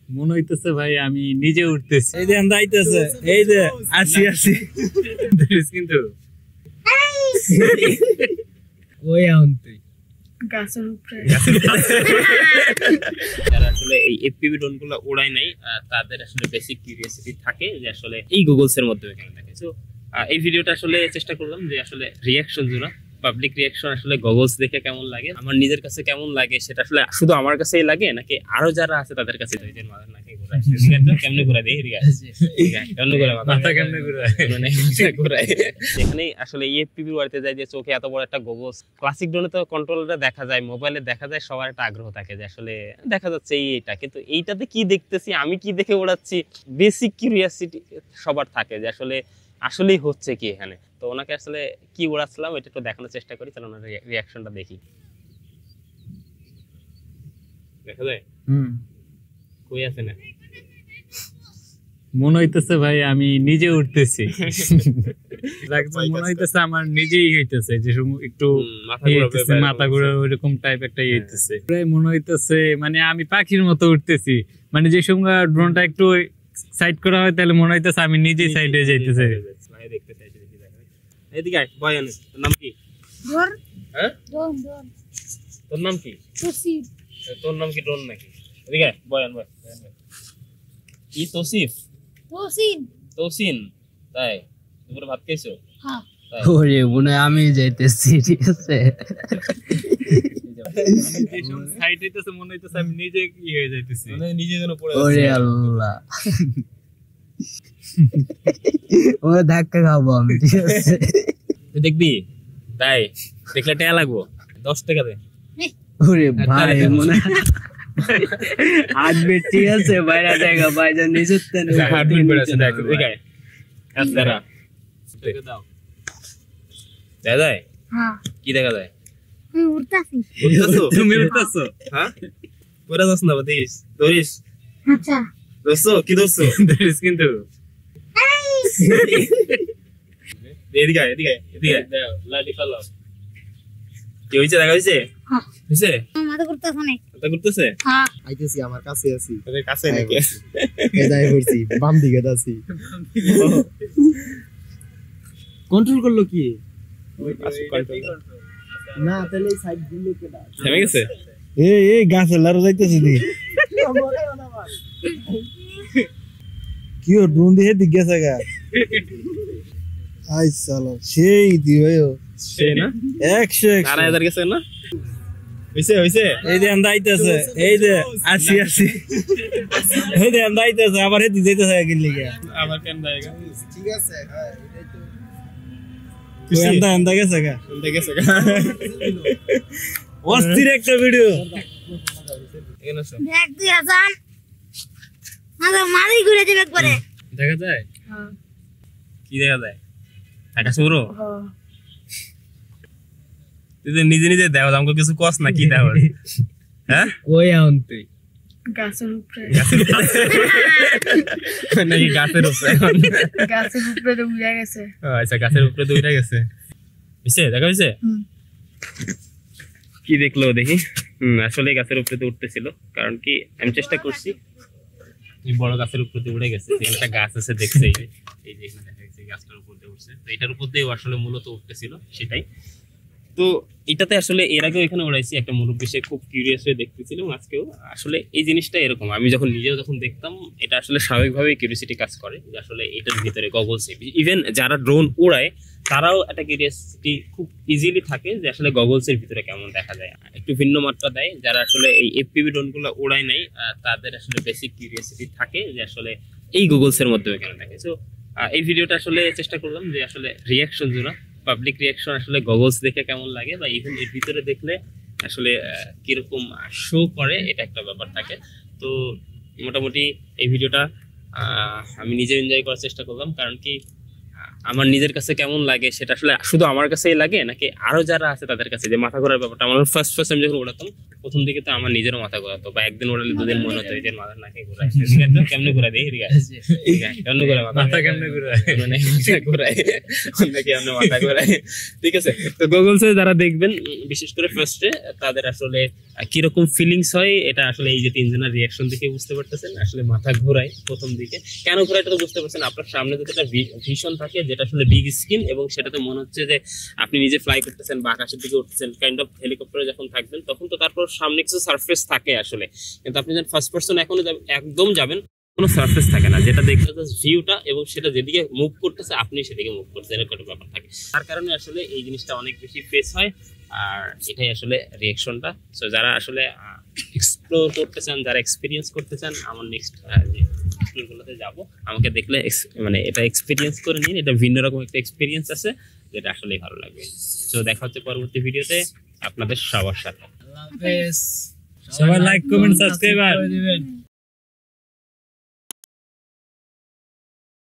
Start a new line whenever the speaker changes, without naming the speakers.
মনে হইতেছে ভাই আমি নিজে উঠতেছি।
এই যে আমরা আইতেছে, এই যে আসি
কিন্তু
ওই এখন তুই
গাছের উপরে
যারা আসলে এই এফপিভি ড্রোন গুলো ওড়ায় নাই তাদের আসলে বেসিক কিউরিওসিটি থাকে যে আসলে এই গুগলস এর মাধ্যমে কেন থাকে। সো এই ভিডিওটা আসলে চেষ্টা করলাম যে আসলে রিয়াকশন জোনা পাবলিক রিয়াকশন আসলে গগলস দেখে কেমন লাগে, আমার নিজের কাছে কেমন লাগে, সেটা আসলে শুধু আমার কাছেই লাগে নাকি আরো যারা আছে তাদের কাছে দুইজন মাথার নাকি ঘোরায় কেমনে ঘোরায় দেখি কেমনে ঘোরায় মাথা কেমনে ঘোরায় এখানেই আসলে এফপিভি বাড়িতে যায় যে চোখে এত বড় একটা গগলস। ক্লাসিক ড্রোনে তো কন্ট্রোলারে দেখা যায়, মোবাইলে দেখা যায়, সবার একটা আগ্রহ থাকে যে আসলে দেখা যাচ্ছে এইটা, কিন্তু এইটাতে কি দেখতেছি, আমি কি দেখে ওড়াচ্ছি, বেসিক কিউরিওসিটি সবার থাকে যে আসলে আসলেই হচ্ছে কি এখানে। তো ওনাকে আসলে কি ওড়াচ্ছিলাম এটা একটু দেখানোর চেষ্টা করি, তাহলে ওনার রিয়াকশনটা দেখি। দেখা যায় কই আছে না,
মনে হইতেছে ভাই আমি নিজে উঠতেছি। মনে হইতেছে আমার নিজেই হইতেছে যে একটু মাথা ঘুরে ওইরকম টাইপ একটা হইতেছে। মনে হইতেছে মানে আমি পাখির মতো উঠতেছি, মানে যে সময় ড্রোনটা একটু সাইড করা হয় তাহলে মনে হইতেছে আমি নিজেই সাইডে যাইতেছে।
এদিকে আয়, বয় আনে। তোর নাম কি? হ্যাঁ তোর নাম কি? তোর নাম কি ড্রোন নাকি? এদিকে আয়, বয় আন, বয়। কি তৌসিফ? তৌসিন। তাই দুপুরে ভাত খাইছো?
হ্যাঁ।
ওরে মনে আমি যাইতেছি, ঠিক আছে
সাইড হইতেছে মনে হইতেছে আমি নিজে কি হয়ে যাইতেছি,
মানে নিজে যেন পড়ে
ওরে আল্লাহ ও ধাক্কা খাবো আমি, ঠিক আছে
তুই দেখবি? তাই দেখলে টাকা লাগবো, 10 টাকা দে।
ওরে ভাই মনে হার্টবিট ঠিক আছে, বাইরে জায়গা বাইরে নিজের তেন
হার্টবিট বেড়েছে, দেখ এদিকে আয়। আচ্ছা দাঁড়া,
দেখে দাও।
দেখা যায়?
হ্যাঁ
কি দেখা যায়?
আমি উঠতাছি।
তুমি উঠতেছো?
হ্যাঁ পড়ে যাস না, দেখিস ধরিস।
আচ্ছা
দোস্ত কি দোস্ত
ধরিস কিন্তু
এদিকে আয়, এদিকে আয়, এদিকে আয়। লাঠি ফেলাও। কি হয়েছে, দেখা হয়েছে?
হ্যাঁ
হয়েছে?
আমার মাথা ঘুরতেছে অনেক।
মাথা ঘুরতেছে?
হ্যাঁ
আইতেছি, আমার কাছে আছি,
তোদের কাছে নাকি?
এদাই করছি, বাম দিকে আছি। কন্ট্রোল করলো কি না? তাহলে এই সাইড দিলে কেডা?
থেমে গেছে?
এই গাছে লারো যাইতেছে দি কি ও ড্রোন দিয়ে দিক গেছে গা। আই সালা সেই দিও
সে না
100
4000 গেছে না? হইছে হইছে।
এই যে আমরা আইতেছে, এই যে আসি এই যে আমরা আইতেছে, আবার হেদি যাইতেছে কি লিগে
আবার কেন দাইগা?
ঠিক আছে। হ্যাঁ এটাই তো
তুই এন্ডা গেছে গা,
গেছে।
অস্থির একটা ভিডিও।
এখানে আসো।
দেখ 2000 মাথা মারি ঘুরে যাবে একবারে।
দেখা যায়?
হ্যাঁ
কি দেখা যায়? আকাশ পুরো?
হ্যাঁ
তুই তো নিজে নিজে দেও, আমাকে কিছু কস না, কি দেও? হ্যাঁ
কই এখন তুই
গাছের উপরে
নাকি গাছের উপরে?
গাছের উপরে তো উড়ে গেছে।
আচ্ছা গাছের উপরে দৌড়া গেছে। হইছে? দেখা হইছে? কি দেখলো দেখি? আসলে গাছের উপরে তো উঠতেছিল, কারণ কি আমি চেষ্টা করছি, এই বড় গাছের উপরে তো উড়ে গেছে। একটা গাছ আছে দেখছে, এই যে এখানে দেখা যাচ্ছে গাছটার উপর দিয়ে উঠছে, তো এটার উপর দিয়ে আসলে মূলত উঠতেছিল সেটাই। তো এটাতে আসলে এর আগেও এখানে উড়াইছি, একটা মুরব্বী সে খুব কিউরিয়াস হয়ে দেখতেছিল, আজকেও আসলে এই জিনিসটা এরকম। আমি যখন নিজেও যখন দেখতাম, এটা আসলে স্বাভাবিকভাবেই কিউরিয়াসিটি কাজ করে যে আসলে এটার ভিতরে গগলস, ইভেন যারা ড্রোন উড়ায় তারাও একটা কিউরিয়াসিটি খুব ইজিলি থাকে যে আসলে গগলস এর ভিতরে কেমন দেখা যায়, একটু ভিন্ন মাত্রা দেয়। যারা আসলে এই এফপিভি ড্রোন গুলো উড়ায় নাই তাদের আসলে বেসিক কিউরিয়াসিটি থাকে যে আসলে এই গগলস এর মাধ্যমে কেন থাকে। সো এই ভিডিওটা আসলে চেষ্টা করলাম যে আসলে রিয়াকশন জোনা পাবলিক রিয়াকশন আসলে গগলস দেখে কেমন লাগে, বা ইভেন এর ভিতরে দেখলে আসলে কিরকম শো করে, এটা একটা ব্যাপার থাকে। তো মোটামুটি এই ভিডিওটা আমি নিজে এনজয় করার চেষ্টা করলাম, কারণ কি আমার নিজের কাছে কেমন লাগে সেটা আসলে শুধু আমার কাছেই লাগে নাকি আরো যারা আছে তাদের কাছে, যে মাথা ঘোরার ব্যাপারটা আমার ফার্স্ট আমি যখন উড়াতাম প্রথম দিকে তো আমার নিজেরও মাথা ঘোরাতো, বা একদিন উড়ালে দুদিন মনে হতো যে মাথা নাকি ঘোরায়, কেমনে ঘোরা দেখি কেমনে ঘোরা মাথা কেমনে ঘোরায়, মানে ঘোরায় নাকি কেমনে মাথা ঘোরায়। ঠিক আছে, তো গুগলসে যারা দেখবেন বিশেষ করে ফার্স্টে তাদের আসলে কিরকম ফিলিংস হয় এটা আসলে এই যে তিনজনের রিয়াকশন দেখে বুঝতে পারতেছেন। আসলে মাথা ঘোরায় প্রথম দিকে, কেন ঘোরায় এটা তো বুঝতে পারছেন। আপনার সামনে যদি একটা ভিশন থাকে যেটা আসলে বিগ স্ক্রিন, এবং সেটাতে মনে হচ্ছে যে আপনি নিজে ফ্লাই করতেছেন বা আকাশের দিকে উঠতেছেন, কাইন্ড অফ হেলিকপ্টারে যখন থাকবেন তখন তো তারপর সামনে কিছু সারফেস থাকে আসলে, কিন্তু আপনি যখন ফার্স্ট পার্সন এখনো একদম যাবেন কোনো সারফেস থাকে না, যেটা দেখতে জাস্ট ভিউটা এবং সেটা যেদিকে মুভ করতেছে আপনি সেদিকে মুভ করতেছেন, এরকম একটা ব্যাপার থাকে। তার কারণে আসলে এই জিনিসটা অনেক বেশি ফেস হয়, আর এটাই আসলে রিয়াকশনটা। সো যারা আসলে এক্সপ্লোর করতে চান, যারা এক্সপিরিয়েন্স করতে চান, আমার নেক্সট যে এক্সপ্লোরগুলোতে যাবো, আমাকে দেখলে মানে এটা এক্সপিরিয়েন্স করে নিন, এটা ভিন্ন রকম একটা এক্সপিরিয়েন্স আছে যেটা আসলেই ভালো লাগবে। তো দেখা হচ্ছে পরবর্তী ভিডিওতে আপনাদের সবার সাথে।
সবাই লাইক কমেন্ট সাবস্ক্রাইব